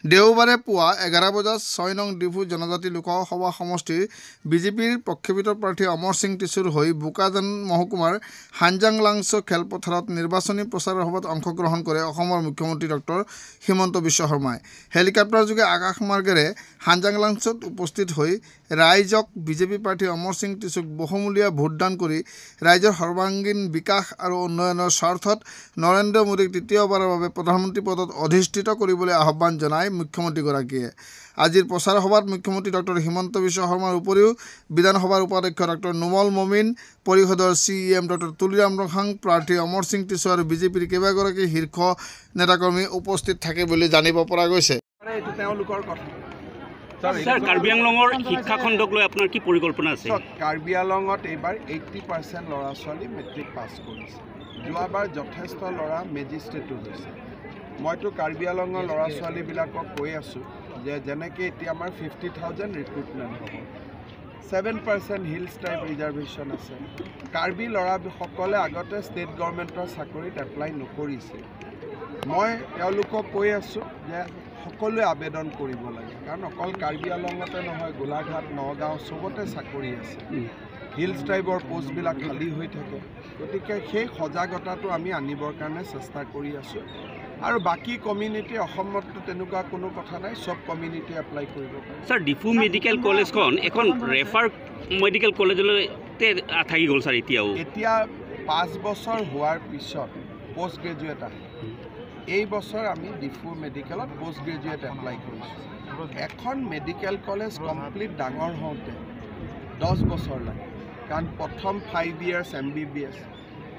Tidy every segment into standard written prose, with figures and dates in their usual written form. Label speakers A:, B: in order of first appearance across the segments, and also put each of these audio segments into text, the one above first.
A: দেওবাৰে পুৱা 11 বজাত 6 নং ডিফু জনজাতি লোকসভা সমষ্টিৰ বিজেপিৰ প্ৰক্ষেপিত প্ৰাৰ্থী অমৰ সিং টিছুৰ হৈ বোকাজান মহকুমাৰ হানজাংলাংছ খেলপথাৰত নিৰ্বাচনী প্ৰচাৰ সভাত অংশগ্ৰহণ কৰে অসমৰ মুখ্যমন্ত্ৰী ডক্টৰ হিমন্ত বিশ্ব শৰ্মাই। হেলিকপ্টাৰযোগে আকাশমাৰ্গেৰে হানজাংলাংছত উপস্থিত হৈ ৰাইজক বিজেপি প্ৰাৰ্থী অমৰ সিং টিছুক বহুমূলীয়া ভোটদান কৰি ৰাইজৰ সৰ্বাংগীন বিকাশ আৰু উন্নয়নৰ স্বাৰ্থত নৰেন্দ্ৰ মোদীক তৃতীয়বাৰৰ বাবে প্ৰধানমন্ত্ৰী পদত অধিষ্ঠিত কৰিবলৈ আহ্বান জনায় মুখ্যমন্ত্ৰীগৰাকীয়ে। আজিৰ প্ৰচাৰ সভাত মুখ্যমন্ত্ৰী ডক্টৰ হিমন্ত বিশ্ব শৰ্মাৰ উপৰিও বিধানসভাৰ উপাধ্যক্ষ ডক্টৰ নুমল মমিন, পৰিষদৰ CEM ডক্টৰ তুলিৰাম ৰখাং, প্ৰাৰ্থী অমৰ সিং টিছু আৰু বিজেপিৰ কেইবাগৰাকী শীৰ্ষ নেতাকৰ্মী উপস্থিত থাকে বুলি জানিব পৰা গৈছে।
B: কাৰ্বি আংলঙৰ শিক্ষা খণ্ডক লৈ আপোনাৰ কি পৰিকল্পনা আছে?
C: কাৰ্বি আংলঙত এইবাৰ 80% ল'ৰা ছোৱালী মেট্ৰিক পাছ কৰিছে। যোৱাবাৰ যথেষ্ট ল'ৰা মেজিষ্ট্ৰেটো হৈছে। মইতো কাৰ্বি আংলঙৰ ল'ৰা ছোৱালীবিলাকক কৈ আছোঁ যে যেনেকৈ এতিয়া আমাৰ 50,000 ৰিক্ৰুটমেণ্ট হ'ব, 7% হিলছ ট্ৰাইব ৰিজাৰ্ভেশ্যন আছে। কাৰ্বি ল'ৰাসকলে আগতে ষ্টেট গভৰ্ণমেণ্টৰ চাকৰিত এপ্লাই নকৰিছিল। মই তেওঁলোকক কৈ আছোঁ যে সকলোৱে আবেদন কৰিব লাগে, কাৰণ অকল কাৰ্বি আংলঙতে নহয়, গোলাঘাট, নগাঁও চবতে চাকৰি আছে। হিলছ ট্ৰাইবৰ পষ্টবিলাক খালী হৈ থাকে। গতিকে সেই সজাগতাটো আমি আনিবৰ কাৰণে চেষ্টা কৰি আছোঁ। আৰু বাকী কমিউনিটি অসমততো তেনেকুৱা কোনো কথা নাই, চব কমিউনিটি এপ্লাই কৰিব পাৰে।
B: ছাৰ, ডিফু মেডিকেল কলেজখন এখন ৰেফাৰ মেডিকেল কলেজলৈ থাকি গ'ল ছাৰ। এতিয়া
C: 5 বছৰ হোৱাৰ পিছত পষ্ট গ্ৰেজুৱেট আহে। এই বছৰ আমি ডিফু মেডিকেলত পষ্ট গ্ৰেজুৱেট এপ্লাই কৰিছোঁ। এখন মেডিকেল কলেজ কমপ্লিট ডাঙৰ হওঁতে 10 বছৰ লাগে, কাৰণ প্ৰথম 5 years MBBS,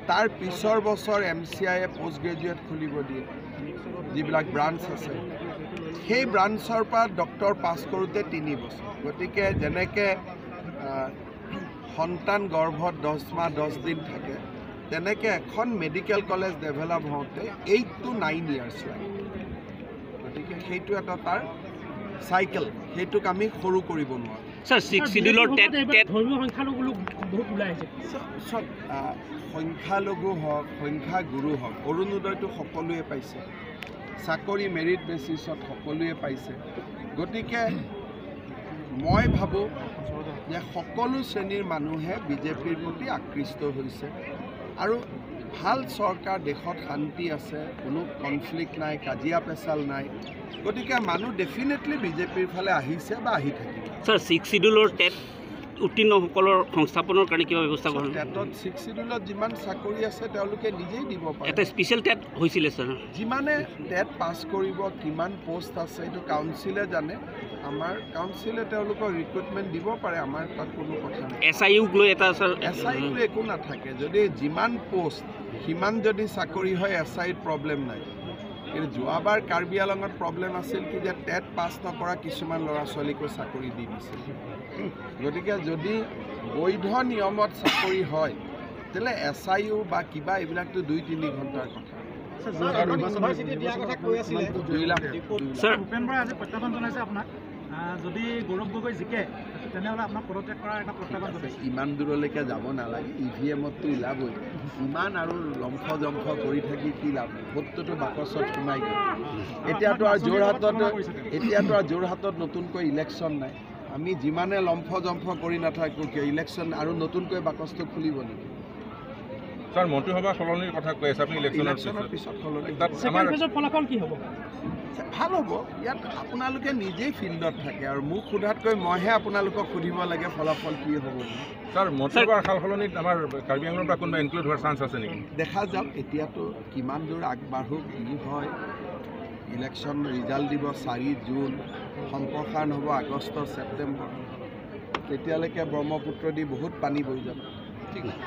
C: তাৰ পিছৰ বছৰ MCI পষ্ট গ্ৰেজুৱেট খুলিব দিয়ে, যিবিলাক ব্ৰাঞ্চ আছে। সেই ব্ৰাঞ্চৰ পৰা ডক্টৰ পাছ কৰোঁতে 3 বছৰ। গতিকে যেনেকৈ সন্তান গৰ্ভত 10 মাহ 10 দিন থাকে, তেনেকৈ এখন মেডিকেল কলেজ ডেভেলপ হওঁতে 8 to 9 years লাগে। গতিকে সেইটো এটা তাৰ চাইকেল, সেইটোক আমি সৰু কৰিব নোৱাৰোঁ।
B: ছাৰ, 6 শিডিউলৰ
C: সংখ্যালঘু হওক, সংখ্যাগুৰু হওক, অৰুণোদয়টো সকলোৱে পাইছে, চাকৰি মেৰিট বেচিছত সকলোৱে পাইছে। গতিকে মই ভাবোঁ যে সকলো শ্ৰেণীৰ মানুহে বিজেপিৰ প্ৰতি আকৃষ্ট হৈছে আৰু ভাল চৰকাৰ, দেশত শান্তি আছে, কোনো কনফ্লিক্ট নাই, কাজিয়া পেচাল নাই। গতিকে মানুহ ডেফিনেটলি বিজেপিৰ ফালে আহিছে বা আহি থাকিব।
B: ছাৰ, 6 শিডিউলৰ উত্তীৰ্ণসকলৰ সংস্থাপনৰ কাৰণে কিবা ব্যৱস্থা কৰা?
C: টেটত 6 শিডিউলত যিমান চাকৰি আছে তেওঁলোকে নিজেই দিব পাৰে।
B: এটা স্পেচিয়েল টেট হৈছিলে ছাৰ।
C: যিমানে টেট পাছ কৰিব, কিমান পোষ্ট আছে এইটো কাউন্সিলে জানে। আমাৰ কাউন্সিলে তেওঁলোকৰ ৰিক্ৰুটমেণ্ট দিব পাৰে, আমাৰ তাত কোনো কথা নাই।
B: SIUক লৈ এটা ছাৰ,
C: SIU একো নাথাকে। যদি যিমান পোষ্ট সিমান যদি চাকৰি হয়, SIUত প্ৰব্লেম নাই। কিন্তু যোৱাবাৰ কাৰ্বি আংলঙত প্ৰব্লেম আছিল কি যে টেট পাছ নকৰা কিছুমান ল'ৰা ছোৱালীকো চাকৰি দি দিছিল। গতিকে যদি বৈধ নিয়মত চাকৰি হয়, তেতিয়াহ'লে SIU বা কিবা এইবিলাকতো 2-3 ঘণ্টাৰ কথা।
D: যদি গৌৰৱ গগৈ জিকে তেনেহ'লে আপোনাক পদত্যাগ কৰাৰ এটা প্ৰত্যাহ্বান জনাইছে।
C: ইমান দূৰলৈকে যাব নালাগে, EVMততো ওলাবই। ইমান আৰু লম্ফ জম্ফ কৰি থাকি কি লাভ? ভোটটোতো বাকচত সোমাই গ'ল। এতিয়াতো আৰু যোৰহাটত নতুনকৈ ইলেকশ্যন নাই। আমি যিমানে লম্ফ জম্ফ কৰি নাথাকোঁ কিয়, ইলেকশ্যন আৰু নতুনকৈ বাকচটো খুলিব নেকি?
E: ছাৰ, মন্ত্ৰীসভা সলনিৰ কথা কৈ আছে আপুনি।
C: ইলেকশ্যনৰ পিছত সলনি
D: ফলাফল কি হ'ব?
C: ভাল হ'ব। ইয়াত আপোনালোকে নিজেই ফিল্ডত থাকে আৰু মোক সোধাতকৈ মইহে আপোনালোকক সুধিব লাগে ফলাফল কি হ'ব।
E: ছাৰ, মন্ত্ৰীসভাৰ সাল সলনিত আমাৰ কাৰ্বি আংলঙৰ পৰা কোনোবা ইনক্লুড হোৱাৰ চান্স আছে নেকি?
C: দেখা যাওক, এতিয়াতো কিমান দূৰ আগবাঢ়ো, কি হয়। ইলেকশ্যন ৰিজাল্ট দিব 4 জুন, সম্প্ৰসাৰণ হ'ব আগষ্ট ছেপ্টেম্বৰ। তেতিয়ালৈকে ব্ৰহ্মপুত্ৰ দি বহুত পানী বৈ যাব। ঠিক আছে।